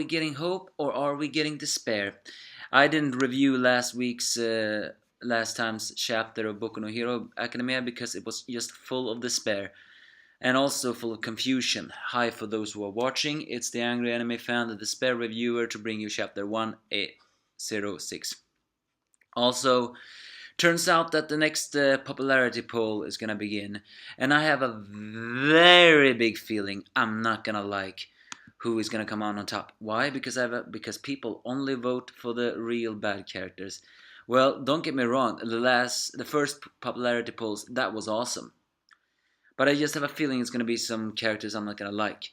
we getting hope or are we getting despair? I didn't review last time's chapter of Boku no Hero Academia because it was just full of despair and also full of confusion. Hi for those who are watching, it's the Angry Anime Fan, the Despair Reviewer, to bring you chapter 106. Also, turns out that the next popularity poll is gonna begin, and I have a very big feeling I'm not gonna like who is gonna come on top. Why? Because people only vote for the real bad characters. Well, don't get me wrong. The first popularity polls, that was awesome, but I just have a feeling it's gonna be some characters I'm not gonna like.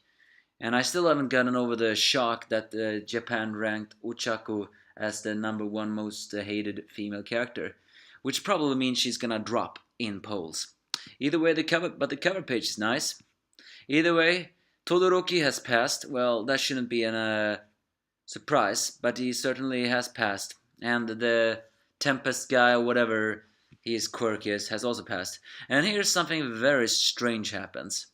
And I still haven't gotten over the shock that Japan ranked Uchaku as the number one most hated female character, which probably means she's gonna drop in polls. Either way, the cover page is nice. Either way, Todoroki has passed. Well, that shouldn't be a surprise, but he certainly has passed. And the Tempest guy, or whatever his quirk is, has also passed. And here's something very strange happens.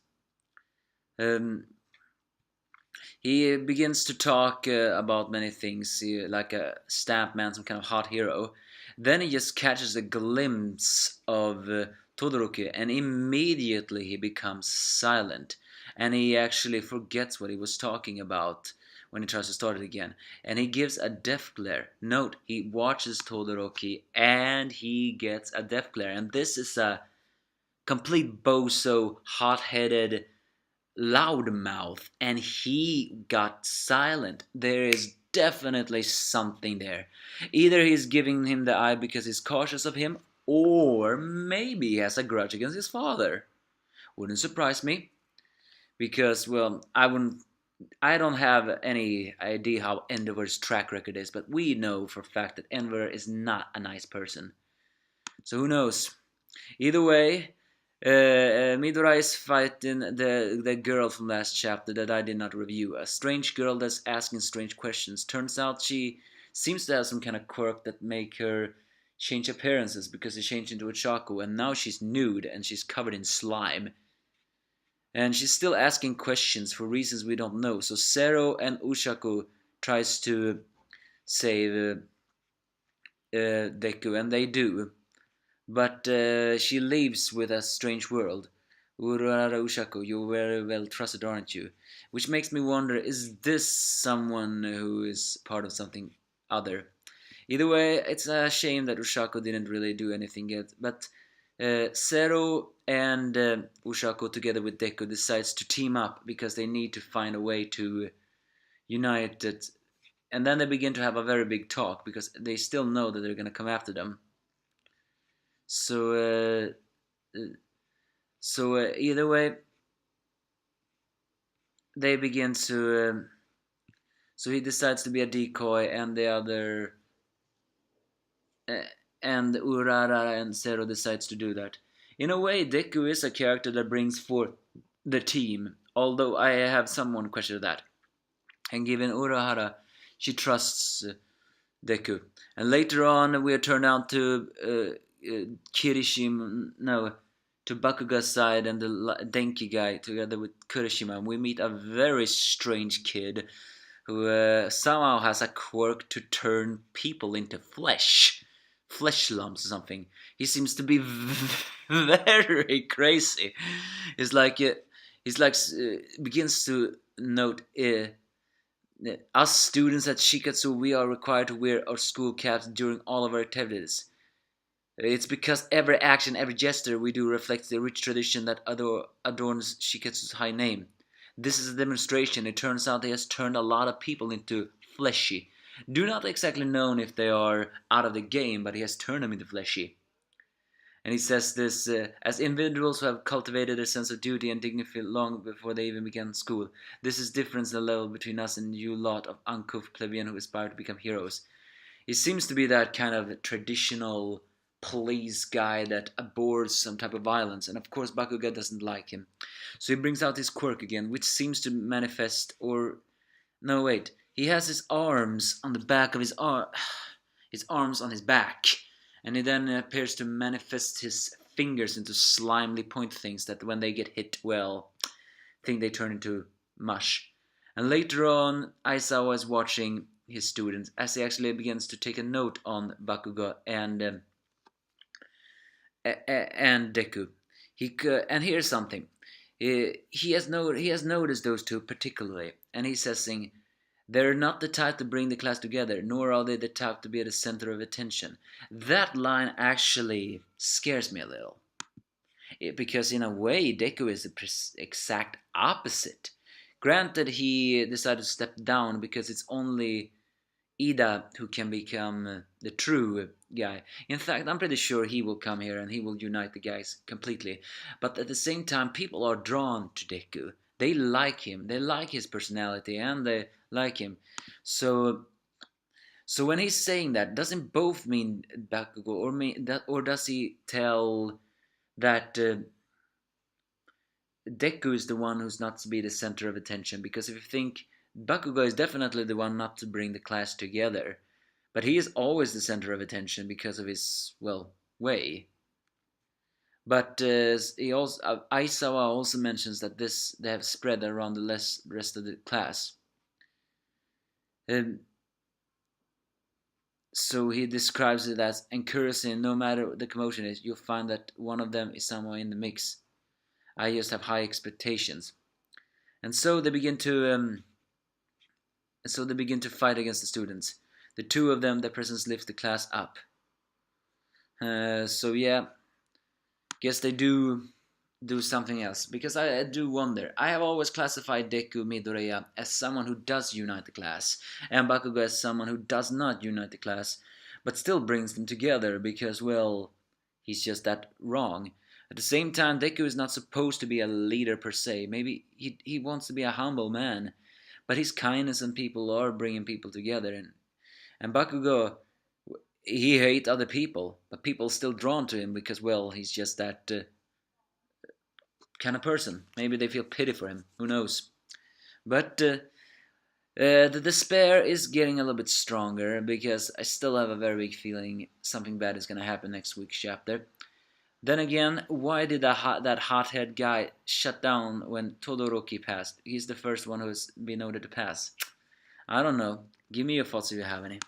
He begins to talk about many things, like a stamp man, some kind of hot hero. Then he just catches a glimpse of Todoroki, and immediately he becomes silent. And he actually forgets what he was talking about when he tries to start it again. And he gives a death glare. Note, he watches Todoroki and he gets a death glare. And this is a complete bozo, hot-headed loudmouth, and he got silent. There is definitely something there. Either he's giving him the eye because he's cautious of him, or maybe he has a grudge against his father. Wouldn't surprise me, because, well, I don't have any idea how Endeavor's track record is, but we know for a fact that Endeavor is not a nice person. So who knows? Either way, Midora is fighting the girl from last chapter that I did not review. A strange girl that's asking strange questions. Turns out she seems to have some kind of quirk that make her change appearances, because she changed into a Chaco, and now she's nude and she's covered in slime. And she's still asking questions for reasons we don't know. So Zero and Ushaku tries to save Deku, and they do. But she leaves with a strange world. Urara Ushaku, you're very well trusted, aren't you? Which makes me wonder, is this someone who is part of something other? Either way, it's a shame that Ushaku didn't really do anything yet. But Zero and Ushaku, together with Deku, decides to team up because they need to find a way to unite it. And then they begin to have a very big talk, because they still know that they're going to come after them. So either way, they begin to. So he decides to be a decoy, and the other, and Urara and Zero decides to do that. In a way, Deku is a character that brings forth the team, although I have someone question that. And given Urahara, she trusts Deku. And later on, we are turned out to Kirishima, no, to Bakuga's side, and the Denki guy together with Kurishima. We meet a very strange kid who somehow has a quirk to turn people into flesh lumps or something. He seems to be very crazy. He's like begins to note us students at Shikatsu, we are required to wear our school caps during all of our activities. It's because every action, every gesture we do reflects the rich tradition that adorns Shikatsu's high name. This is a demonstration. It turns out he has turned a lot of people into fleshy. Do not exactly know if they are out of the game, but he has turned them into fleshy. And he says this, as individuals who have cultivated a sense of duty and dignity long before they even began school, this is difference in the level between us and you lot of uncouth plebeian who aspire to become heroes. He seems to be that kind of traditional police guy that abhors some type of violence, and of course Bakuga doesn't like him. So he brings out his quirk again, which seems to manifest, or no wait, he has his arms on the back of his arms on his back, and he then appears to manifest his fingers into slimely point things that when they get hit, well, I think they turn into mush. And later on, Aizawa is watching his students as he actually begins to take a note on Bakugou and Deku. And here's something. He has noticed those two particularly, and he's saying they're not the type to bring the class together, nor are they the type to be at the center of attention. That line actually scares me a little. Because in a way, Deku is the exact opposite. Granted, he decided to step down because it's only Ida who can become the true guy. In fact, I'm pretty sure he will come here and he will unite the guys completely. But at the same time, people are drawn to Deku. They like him. They like his personality and they like him. So when he's saying that, doesn't both mean Bakugo or does he tell that Deku is the one who's not to be the center of attention? Because if you think, Bakugo is definitely the one not to bring the class together, but he is always the center of attention because of his, well, way. But Aizawa also mentions that they have spread around the rest of the class. So he describes it as encouraging. No matter what the commotion is, you'll find that one of them is somewhere in the mix. I just have high expectations, and so they begin to fight against the students. The two of them, their presence lifts the class up. So yeah, guess they do something else, because I do wonder. I have always classified Deku Midoriya as someone who does unite the class, and Bakugo as someone who does not unite the class, but still brings them together because, well, he's just that wrong. At the same time, Deku is not supposed to be a leader per se. Maybe he wants to be a humble man, but his kindness and people are bringing people together. And Bakugo, he hates other people, but people still drawn to him because, well, he's just that kind of person. Maybe they feel pity for him. Who knows? But the despair is getting a little bit stronger because I still have a very big feeling something bad is going to happen next week's chapter. Then again, why did that hothead guy shut down when Todoroki passed? He's the first one who's been noted to pass. I don't know. Give me your thoughts if you have any.